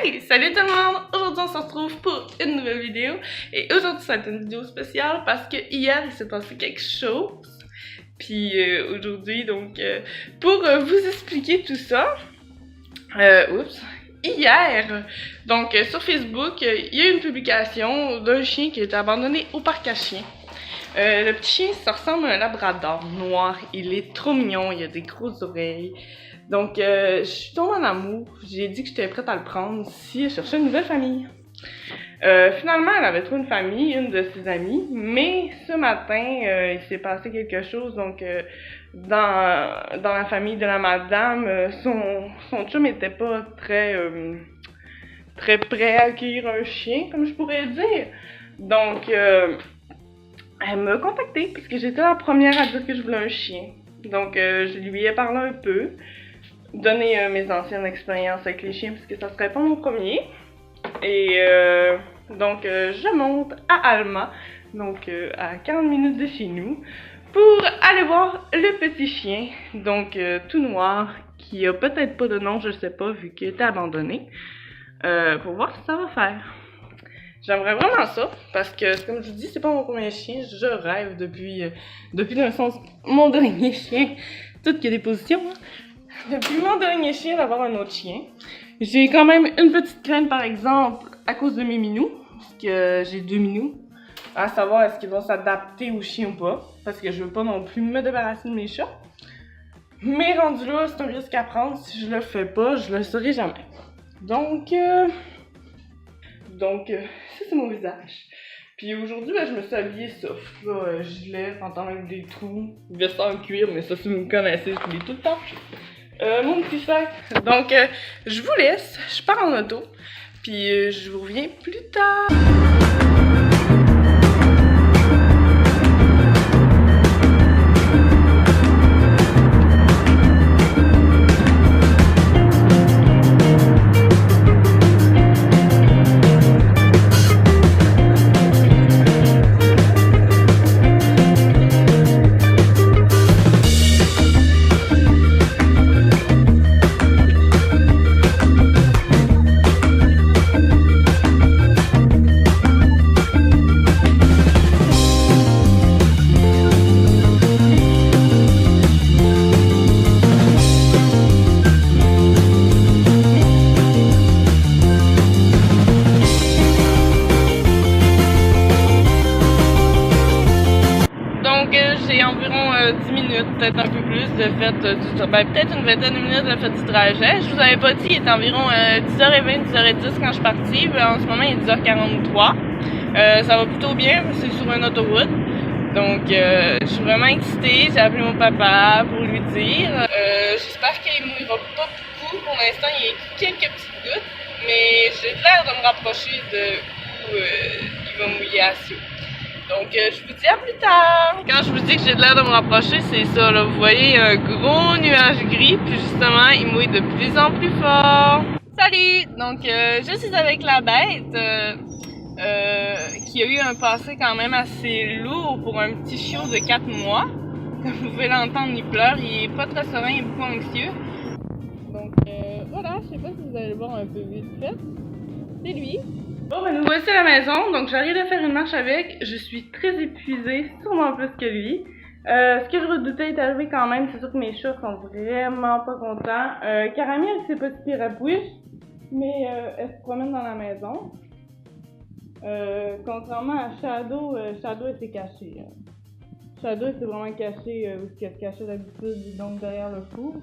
Hey! Salut tout le monde! Aujourd'hui on se retrouve pour une nouvelle vidéo. Et aujourd'hui ça va être une vidéo spéciale parce que hier il s'est passé quelque chose. Puis aujourd'hui donc pour vous expliquer tout ça, hier, donc sur Facebook, il y a eu une publication d'un chien qui a été abandonné au parc à chiens. Le petit chien, ça ressemble à un labrador noir. Il est trop mignon, il a des grosses oreilles. Donc, je suis tombée en amour. J'ai dit que j'étais prête à le prendre si je cherchais une nouvelle famille. Finalement, elle avait trouvé une famille, une de ses amies. Mais ce matin, il s'est passé quelque chose. Donc, dans la famille de la madame, son chum était pas très prêt à accueillir un chien, comme je pourrais dire. Donc, elle m'a contactée parce que j'étais la première à dire que je voulais un chien. Donc, je lui ai parlé un peu, donné mes anciennes expériences avec les chiens parce que ça serait pas mon premier. Et donc, je monte à Alma, donc à 40 minutes de chez nous, pour aller voir le petit chien, donc tout noir, qui a peut-être pas de nom, je sais pas, vu qu'il était abandonné, pour voir si ça va faire. J'aimerais vraiment ça, parce que, comme je vous dis, c'est pas mon premier chien. Je rêve depuis dans le sens, mon dernier chien, tout qu'il y a des positions, hein. Depuis mon dernier chien, d'avoir un autre chien. J'ai quand même une petite crainte, par exemple, à cause de mes minous, parce que j'ai 2 minous, à savoir est-ce qu'ils vont s'adapter au chien ou pas, parce que je veux pas non plus me débarrasser de mes chats. Mais rendu là, c'est un risque à prendre. Si je le fais pas, je le saurai jamais. Donc, ça c'est mon visage. Puis aujourd'hui, je me suis habillée soft, là, gilet, pantalon avec des trous, veste en cuir, mais ça si vous me connaissez, je l'ai tout le temps. Mon petit sac. Donc, je vous laisse, je pars en auto, puis je vous reviens plus tard. J'ai environ 10 minutes, peut-être un peu plus, de fait peut-être une vingtaine de minutes de fait du trajet. Je vous avais pas dit, il est environ 10h20, 10h10 quand je suis partie. En ce moment, il est 10h43. Ça va plutôt bien, c'est sur une autoroute. Donc, je suis vraiment excitée. J'ai appelé mon papa pour lui dire. J'espère qu'il mouillera pas beaucoup. Pour l'instant, il y a quelques petites gouttes, mais j'ai l'air de me rapprocher de où il va mouiller assez. Donc, je vous dis à plus tard! Quand je vous dis que j'ai de l'air de me rapprocher, c'est ça, là. Vous voyez un gros nuage gris, puis justement, il mouille de plus en plus fort. Salut! Donc, je suis avec la bête, qui a eu un passé quand même assez lourd pour un petit chiot de 4 mois. Comme vous pouvez l'entendre, il pleure, il est pas très serein, il est beaucoup anxieux. Donc, voilà, je sais pas si vous allez le voir un peu vite fait. C'est lui. Bon, ben nous voici à la maison, donc j'arrive de faire une marche avec. Je suis très épuisée, sûrement plus que lui. Ce que je redoutais est arrivé quand même, c'est sûr que mes chats sont vraiment pas contents. Caramel, c'est pas si pire à bouche, mais elle se promène dans la maison. Contrairement à Shadow, Shadow était caché. Shadow était vraiment caché où elle se cachait d'habitude, donc derrière le four.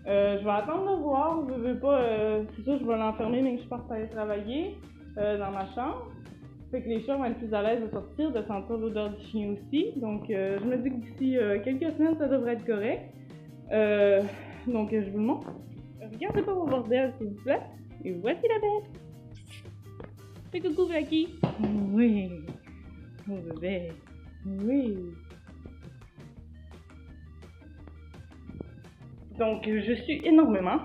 Je vais attendre de voir, je veux pas, c'est sûr je vais l'enfermer mais que je parte aller travailler. Dans ma chambre. Fait que les chats vont être plus à l'aise de sortir, de sentir l'odeur du chien aussi. Donc je me dis que d'ici quelques semaines, ça devrait être correct. Donc je vous le montre. Regardez pas vos bordels, s'il vous plaît. Et voici la bête. Fais coucou, Blacky. Oui. Mon bébé. Oui. Donc je suis énormément.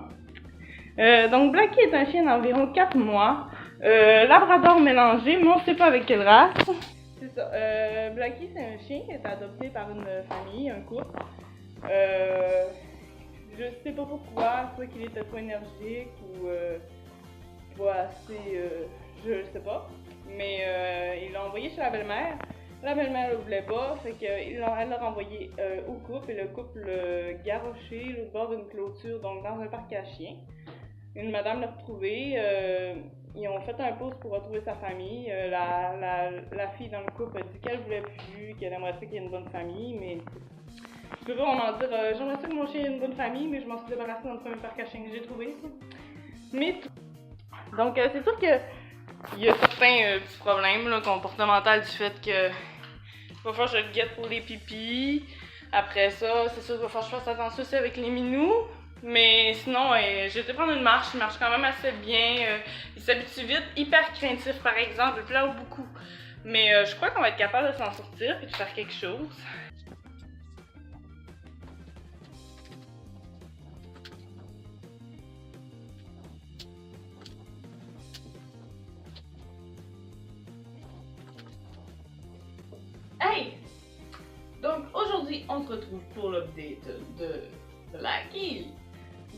Donc Blacky est un chien d'environ 4 mois. Labrador mélangé, mais on ne sait pas avec quelle race. C'est ça. Blacky, c'est un chien qui a été adopté par une famille, un couple. Je sais pas pourquoi, soit qu'il était trop énergique ou pas assez, je sais pas. Mais il l'a envoyé chez la belle-mère. La belle-mère le voulait pas, fait qu'elle l'a renvoyé au couple, et le couple l'a garoché au bord d'une clôture, donc dans un parc à chiens. Une madame l'a retrouvé, ils ont fait un post pour retrouver sa famille. La fille dans le couple a dit qu'elle voulait plus, qu'elle aimerait ça qu'il y ait une bonne famille, mais je peux pas vraiment dire j'aimerais ça que mon chien ait une bonne famille, mais je m'en suis débarrassée dans le premier parc à chiens que j'ai trouvé. Ça. Mais donc c'est sûr que il y a certains petits problèmes là, comportementaux du fait que il va falloir que je le guette pour les pipis. Après ça, c'est sûr qu'il va falloir que je fasse attention aussi avec les minous. Mais sinon, j'ai été prendre une marche, il marche quand même assez bien. Il s'habitue vite, hyper craintif par exemple, il pleure beaucoup. Mais je crois qu'on va être capable de s'en sortir et de faire quelque chose. Hey! Donc aujourd'hui, on se retrouve pour l'update de Blackie.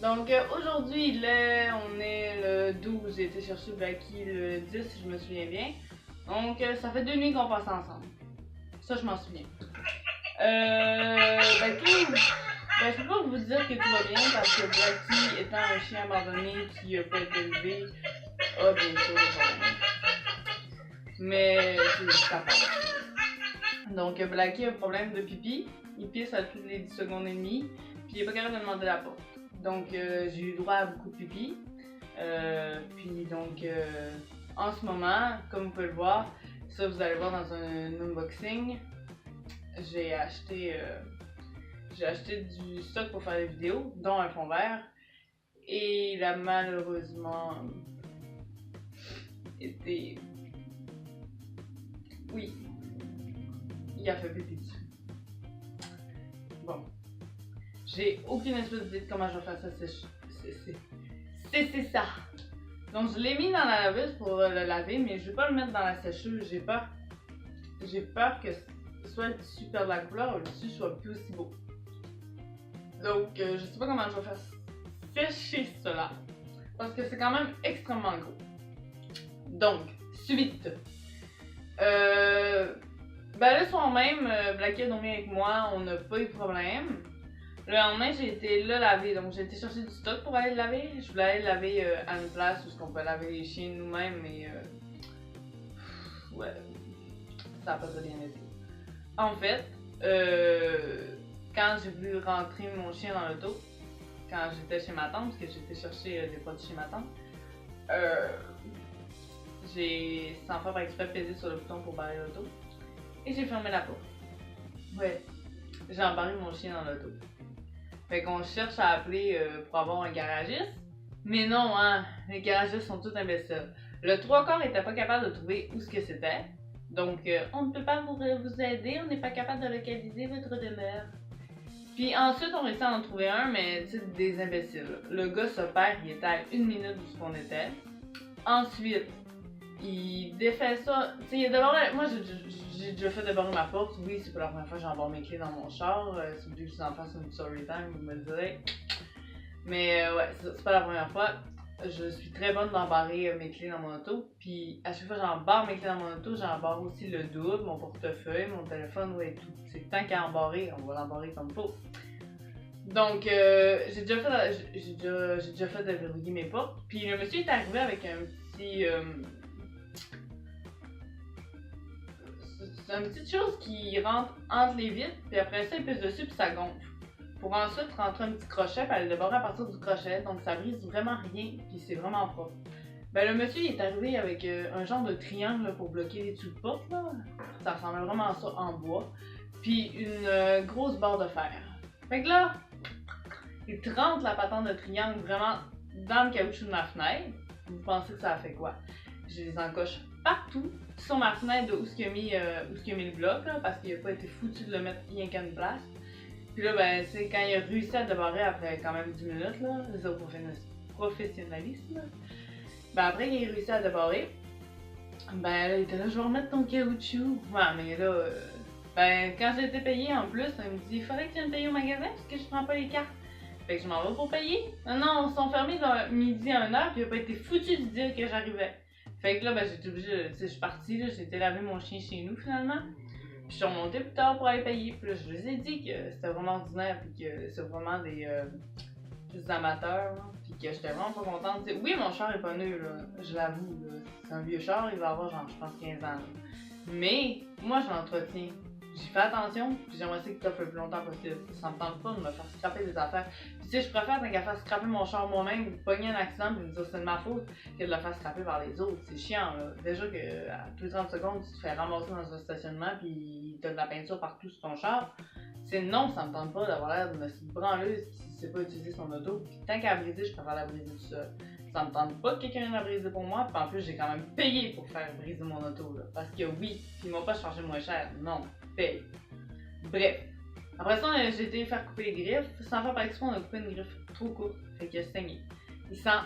Donc aujourd'hui, on est le 12, j'ai été chercher Blackie le 10 si je me souviens bien. Donc ça fait 2 nuits qu'on passe ensemble. Ça, je m'en souviens. Je peux pas vous dire que tout va bien parce que Blackie étant un chien abandonné qui a pas été élevé, a bien sûr des problèmes. Mais ça passe. Donc Blackie a un problème de pipi, il pisse à toutes les 10 secondes et demie, puis il est pas capable de demander la porte. Donc j'ai eu droit à beaucoup de pipi. Puis donc en ce moment, comme vous pouvez le voir, ça vous allez voir dans un unboxing, j'ai acheté du stock pour faire des vidéos, dont un fond vert. Et il a malheureusement été... Oui, il a fait pipi dessus. Bon. J'ai aucune espèce d'idée de comment je vais faire ça. C'est ça. Donc je l'ai mis dans la laveuse pour le laver, mais je vais pas le mettre dans la sécheuse. J'ai peur que soit le tissu perde la couleur ou le tissu soit plus aussi beau. Donc je sais pas comment je vais faire sécher cela. Parce que c'est quand même extrêmement gros. Donc, suite. Le soir même, Blackie a dormi avec moi, on n'a pas eu de problème. Le lendemain, j'ai été le laver, donc j'ai été chercher du stock pour aller le laver. Je voulais aller le laver à une place où on peut laver les chiens nous-mêmes, mais ouais, ça n'a pas très bien été. En fait, quand j'ai voulu rentrer mon chien dans l'auto, quand j'étais chez ma tante, parce que j'étais chercher des produits chez ma tante, j'ai sans faire exprès pesé sur le bouton pour barrer l'auto et j'ai fermé la porte. Ouais, j'ai embarré mon chien dans l'auto. Fait qu'on cherche à appeler pour avoir un garagiste, mais non, hein, les garagistes sont tous imbéciles. Le 3/4 était pas capable de trouver où ce que c'était, donc on ne peut pas vous aider, on n'est pas capable de localiser votre demeure. Puis ensuite, on réussit à en trouver un, mais tu sais, des imbéciles. Le gars se perd, il était à 1 minute d'où ce qu'on était. Ensuite, il défait ça. Tu sais, il a débarré. Moi, j'ai déjà fait débarrer ma porte. Oui, c'est pas la première fois que j'embarre mes clés dans mon char. Si vous voulez que je vous en fasse une story time, vous me le direz. Mais ouais, c'est pas la première fois. Je suis très bonne d'embarrer mes clés dans mon auto. Puis à chaque fois que j'embarre mes clés dans mon auto, j'embarre aussi le double, mon portefeuille, mon téléphone, ouais, tout. C'est tant qu'à embarrer, on va l'embarrer comme il faut. Donc, j'ai déjà fait déverrouiller mes portes. Puis le monsieur est arrivé avec un petit. C'est une petite chose qui rentre entre les vitres, puis après ça, il pèse dessus, puis ça gonfle. Pour ensuite rentrer un petit crochet, puis aller le débarrer à partir du crochet, donc ça brise vraiment rien, puis c'est vraiment propre. Le monsieur il est arrivé avec un genre de triangle là, pour bloquer les tubes de porte, là. Ça ressemblait vraiment à ça en bois, puis une grosse barre de fer. Fait que là, il te rentre la patente de triangle vraiment dans le caoutchouc de ma fenêtre. Vous pensez que ça a fait quoi? J'ai des encoches partout sur ma fenêtre de où il a mis le bloc, là, parce qu'il n'a pas été foutu de le mettre rien qu'à une place. Puis là, c'est quand il a réussi à débarrer après quand même 10 minutes, là, zéro professionnalisme. Après qu'il a réussi à débarrer, là, il était là, je vais remettre ton caoutchouc. Ouais, mais là, quand j'ai été payé en plus, il me dit, il faudrait que tu viennes payer au magasin parce que je prends pas les cartes. Fait que je m'en vais pour payer. Non, ils sont fermés de midi à 1h, puis il a pas été foutu de dire que j'arrivais. Fait que là, ben, j'étais obligée, tu sais, je suis partie, là, j'ai été laver mon chien chez nous finalement. Puis je suis remontée plus tard pour aller payer. Puis là, je les ai dit que c'était vraiment ordinaire, puis que c'est vraiment des amateurs, là. Puis que j'étais vraiment pas contente. T'sais, oui, mon char est pas neuf, là, je l'avoue. C'est un vieux char, il va avoir genre, je pense, 15 ans. Là. Mais moi, je l'entretiens. J'y fais attention, puis j'aimerais ça que t'offres le plus longtemps possible. Ça me tente pas de me faire scraper des affaires. Puis tu sais, je préfère tant qu'à faire scraper mon char moi-même, pogner un accident puis me dire c'est de ma faute, que de le faire scraper par les autres. C'est chiant, là. Déjà que à tous les 30 secondes, tu te fais ramasser dans un stationnement puis t'as de la peinture partout sur ton char. C'est non, ça me tente pas d'avoir l'air d'une branleuse qui sait pas utiliser son auto. Puis tant qu'à la briser, je préfère la briser tout seul. Ça me tente pas que quelqu'un vienne la briser pour moi, puis en plus j'ai quand même payé pour faire briser mon auto, là. Parce que oui, ils m'ont pas chargé moins cher, non, paye. Bref. Après ça, j'ai été faire couper les griffes. Sans faire par exprès, on a coupé une griffe trop courte, fait qu'il a saigné. Il s'en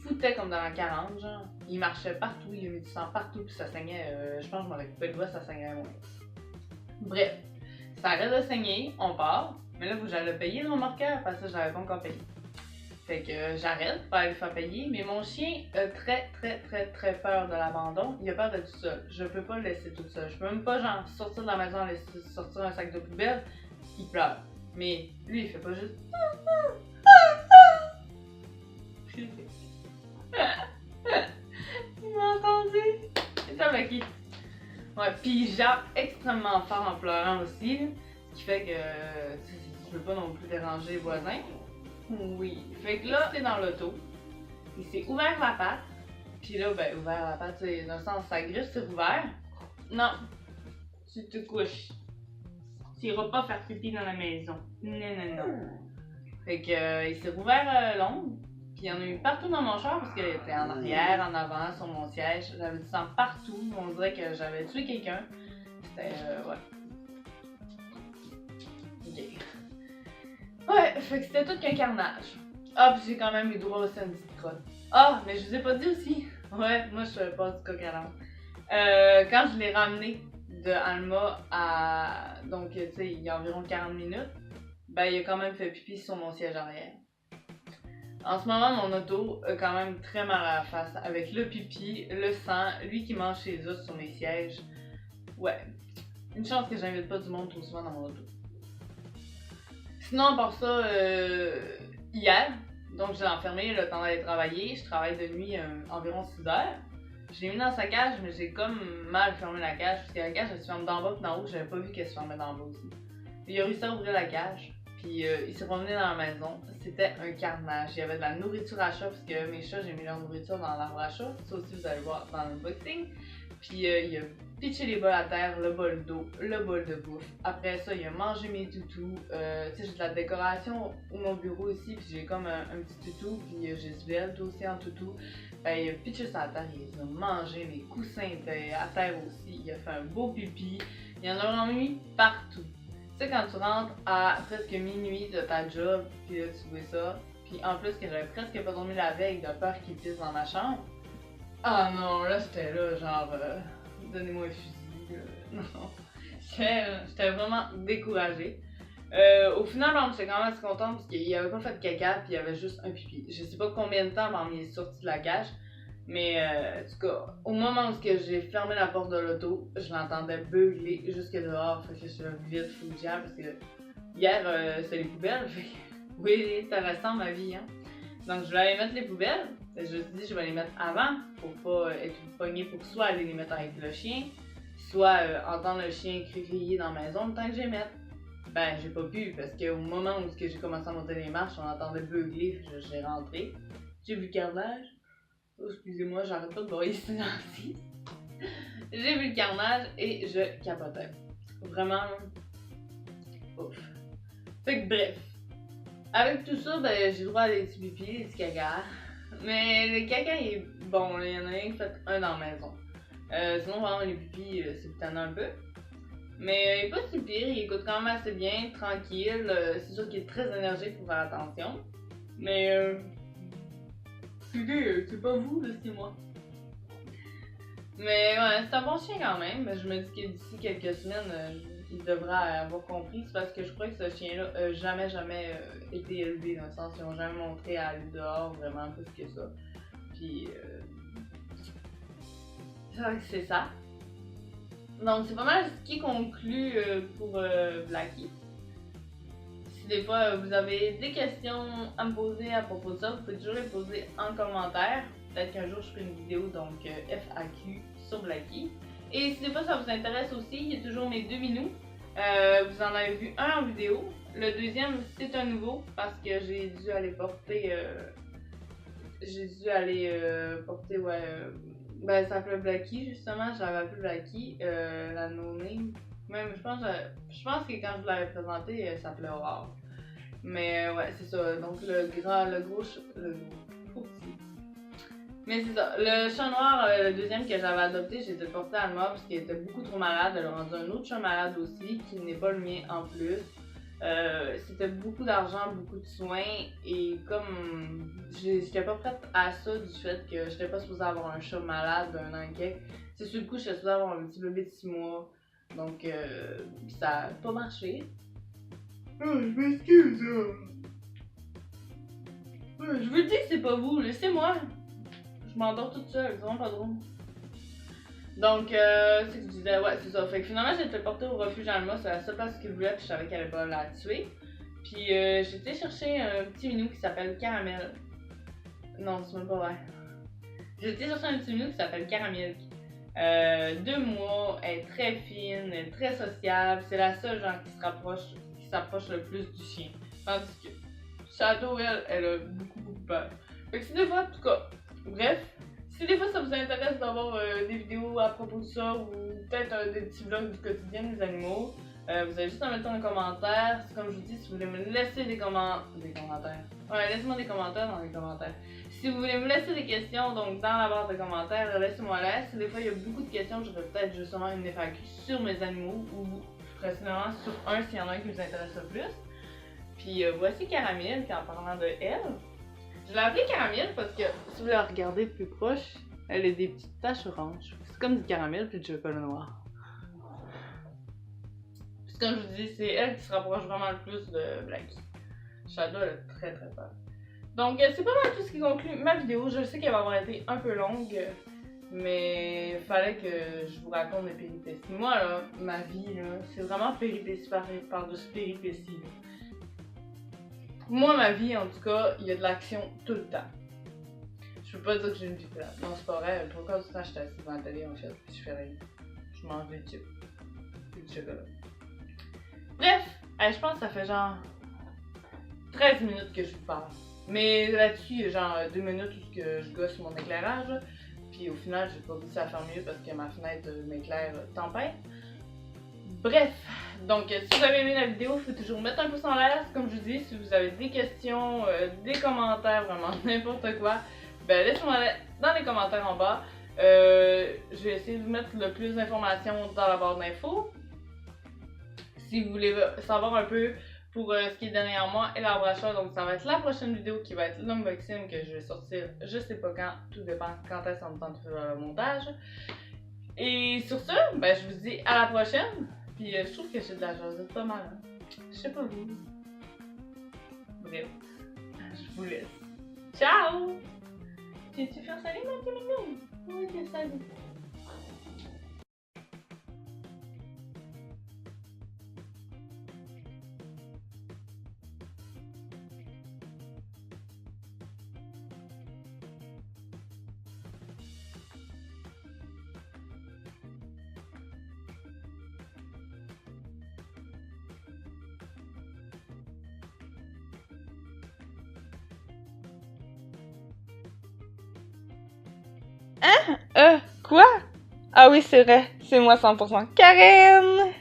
foutait comme dans la 40, genre. Il marchait partout, il a mis du sang partout, puis ça saignait. Je pense que je m'avais coupé le doigt, ça saignait moins. Bref. Ça arrête de saigner, on part. Mais là, faut que j'aille le payer le remorqueur, parce que j'avais pas encore payé. Fait que j'arrête pour aller le faire payer, mais mon chien a très peur de l'abandon. Il a peur d'être tout seul. Je peux pas le laisser tout seul. Je peux même pas genre sortir de la maison et laisser sortir un sac de poubelle. Il pleure. Mais lui, il fait pas juste. Il m'a entendu. C'est ça, Becky. Ouais, pis il jappe extrêmement fort en pleurant aussi. Ce qui fait que tu peux pas non plus déranger les voisins. Oui. Fait que là, c'est dans l'auto. Il s'est ouvert la patte. Puis là, ben, ouvert la patte, c'est dans le sens, sa griffe s'est ouvert. Non. Tu te couches. Tu iras pas faire pipi dans la maison. Non. Fait que, il s'est rouvert l'ongle. Puis il y en a eu partout dans mon char parce qu'il était en arrière, en avant, sur mon siège. J'avais du sang partout. On dirait que j'avais tué quelqu'un. C'était, ouais. Ok. Ouais, fait que c'était tout qu'un carnage. Ah, pis j'ai quand même eu droit aussi à une petite crotte. Ah, mais je vous ai pas dit aussi. Ouais, moi je fais pas du coq à l'âne. Quand je l'ai ramené de Alma à. Donc, tu sais, il y a environ 40 minutes, ben il a quand même fait pipi sur mon siège arrière. En ce moment, mon auto a quand même très mal à la face avec le pipi, le sang, lui qui mange ses os sur mes sièges. Ouais. Une chance que j'invite pas du monde trop souvent dans mon auto. Sinon, à part ça, hier, donc je l'ai enfermé le temps d'aller travailler. Je travaille de nuit environ 6 heures. Je l'ai mis dans sa cage, mais j'ai comme mal fermé la cage, parce que la cage elle se ferme d'en bas et d'en haut, j'avais pas vu qu'elle se fermait d'en bas aussi. Puis il a réussi à ouvrir la cage, puis il s'est promené dans la maison. C'était un carnage. Il y avait de la nourriture à chat, parce que mes chats, j'ai mis leur nourriture dans l'arbre à chat. Ça aussi, vous allez voir dans l'unboxing. Puis il a pitché les bols à terre, le bol d'eau, le bol de bouffe. Après ça, il a mangé mes toutous. Tu sais, j'ai de la décoration au mon bureau ici, puis j'ai comme un petit toutou, puis j'ai Svelte aussi en toutou. Ben, il a pitché ça à terre, il a mangé, mes coussins étaient à terre aussi. Il a fait un beau pipi. Il y en a vraiment mis partout. Tu sais, quand tu rentres à presque minuit de ta job, puis là, tu vois ça. Puis en plus, que j'avais presque pas dormi la veille de peur qu'il pisse dans ma chambre. Ah non, là j'étais là, genre, donnez-moi un fusil. Non, j'étais vraiment découragée. Au final, j'étais quand même assez contente parce qu'il avait pas fait de caca puis il y avait juste un pipi. Je sais pas combien de temps avant il est sorti de la cage, mais en tout cas, au moment où j'ai fermé la porte de l'auto, je l'entendais beugler jusque dehors. Fait que je suis vite fougère parce que hier c'était les poubelles. Fait que, oui, ça ressemble à ma vie, hein. Donc je voulais aller mettre les poubelles. Je me suis dit je vais les mettre avant pour pas être pogné pour soit aller les mettre avec le chien, soit entendre le chien crier dans la maison le temps que je les mette. Ben j'ai pas pu parce qu'au moment où j'ai commencé à monter les marches, on entendait beugler, j'ai rentré. J'ai vu le carnage. Oh, excusez-moi, j'arrête pas de broyer ce silence. J'ai vu le carnage et je capotais. Vraiment. Ouf. Fait que bref. Avec tout ça, ben j'ai le droit à des petits pipis, des petits caca. Mais le caca il est bon, il y en a rien qui fait un dans la maison. Sinon vraiment les pipis c'est tannant un peu. Mais il est pas si pire, il écoute quand même assez bien, tranquille. C'est sûr qu'il est très énergique pour faire attention. Mais c'est pas vous, là, c'est moi. Mais ouais, c'est un bon chien quand même. Je me dis que d'ici quelques semaines, il devra avoir compris, c'est parce que je crois que ce chien-là a jamais été élevé, dans le sens qu'ils n'ont jamais montré à aller dehors vraiment plus que ça. Puis, c'est ça. Donc, c'est pas mal ce qui conclut pour Blackie. Si des fois vous avez des questions à me poser à propos de ça, vous pouvez toujours les poser en commentaire. Peut-être qu'un jour je ferai une vidéo, donc FAQ sur Blackie. Et si des fois ça vous intéresse aussi, il y a toujours mes 2 minous. Vous en avez vu un en vidéo. Le deuxième, c'est un nouveau parce que j'ai dû aller porter. Ben, ça s'appelait Blackie justement. J'avais appelé Blackie, la no-name. Même, je pense que quand je l'avais présenté, elle s'appelait Aurore. Mais ouais, c'est ça. Donc le gros petit. Mais c'est ça. Le chat noir, le deuxième que j'avais adopté, j'ai dû le porter à Alma parce qu'il était beaucoup trop malade. Elle a rendu un autre chat malade aussi, qui n'est pas le mien en plus. C'était beaucoup d'argent, beaucoup de soins. Et comme j'étais pas prête à ça du fait que j'étais pas supposée avoir un chat malade d'un an et quelques, c'est sur le coup, j'étais supposée avoir un petit bébé de 6 mois. Donc ça a pas marché. Oh, je m'excuse. Je vous le dis que c'est pas vous, laissez-moi. Je m'endors toute seule, c'est vraiment pas drôle. Donc, c'est ce que je disais, ouais, c'est ça. Fait que finalement, j'ai été portée au refuge Alma, c'est la seule place qu'il voulait, puis je savais qu'elle allait pas la tuer. Puis, j'ai été chercher un petit minou qui s'appelle Caramel. Non, c'est même pas vrai. J'ai été chercher un petit minou qui s'appelle Caramel. 2 mois, elle est très fine, elle est très sociable. C'est la seule genre qui s'approche le plus du chien. Tandis que Shadow, elle a beaucoup peur. Fait que si des fois, en tout cas, bref, si des fois ça vous intéresse d'avoir des vidéos à propos de ça ou peut-être des petits vlogs du quotidien des animaux, vous avez juste à mettre dans les commentaires. C'est comme je vous dis, si vous voulez me laisser des commentaires. Ouais, laissez-moi des commentaires dans les commentaires. Si vous voulez me laisser des questions, donc dans la barre de commentaires, laissez-moi là. Si des fois il y a beaucoup de questions, j'aurais peut-être justement une FAQ sur mes animaux ou précisément sur un s'il y en a un qui vous intéresse le plus. Puis voici Caramel, puis en parlant de elle, je l'ai appelée Caramel parce que si vous la regardez de plus proche, elle a des petites taches oranges. C'est comme du caramel puis du chocolat noir. Puis comme je vous dis, c'est elle qui se rapproche vraiment le plus de Blackie. Shadow, elle a très peur. Donc c'est pas mal tout ce qui conclut ma vidéo. Je sais qu'elle va avoir été un peu longue, mais il fallait que je vous raconte mes péripéties. Moi là, ma vie là, c'est vraiment péripéties par-dessus péripéties. Moi, ma vie, en tout cas, il y a de l'action tout le temps. Je peux pas dire que j'ai une vie plate. Non, c'est pas vrai. Le 3/4 du temps, j'étais assise devant la télé, en fait, puis je fais rien. Je mange des chips. Puis du chocolat. Bref, je pense que ça fait genre 13 minutes que je vous parle. Mais là-dessus, il y a genre 2 minutes où je gosse mon éclairage. Puis au final, j'ai pas réussi à faire mieux parce que ma fenêtre m'éclaire tempête. Bref, donc si vous avez aimé la vidéo, il faut toujours mettre un pouce en l'air, comme je vous dis. Si vous avez des questions, des commentaires, vraiment n'importe quoi, ben laissez-moi dans les commentaires en bas. Je vais essayer de vous mettre le plus d'informations dans la barre d'infos. Si vous voulez savoir un peu pour ce qui est derrière moi et l'arbre à chat, donc ça va être la prochaine vidéo qui va être l'unboxing que je vais sortir, je sais pas quand, tout dépend quand est-ce qu'on me tente de faire le montage. Et sur ce, ben je vous dis à la prochaine. Puis je trouve que j'ai de la jasette pas mal. Hein? Je sais pas vous. Bref, je vous laisse. Ciao! Tu fais un salut, mon petit minou? Oui, c'est salut. Quoi? Ah oui, c'est vrai, c'est moi 100% Karen!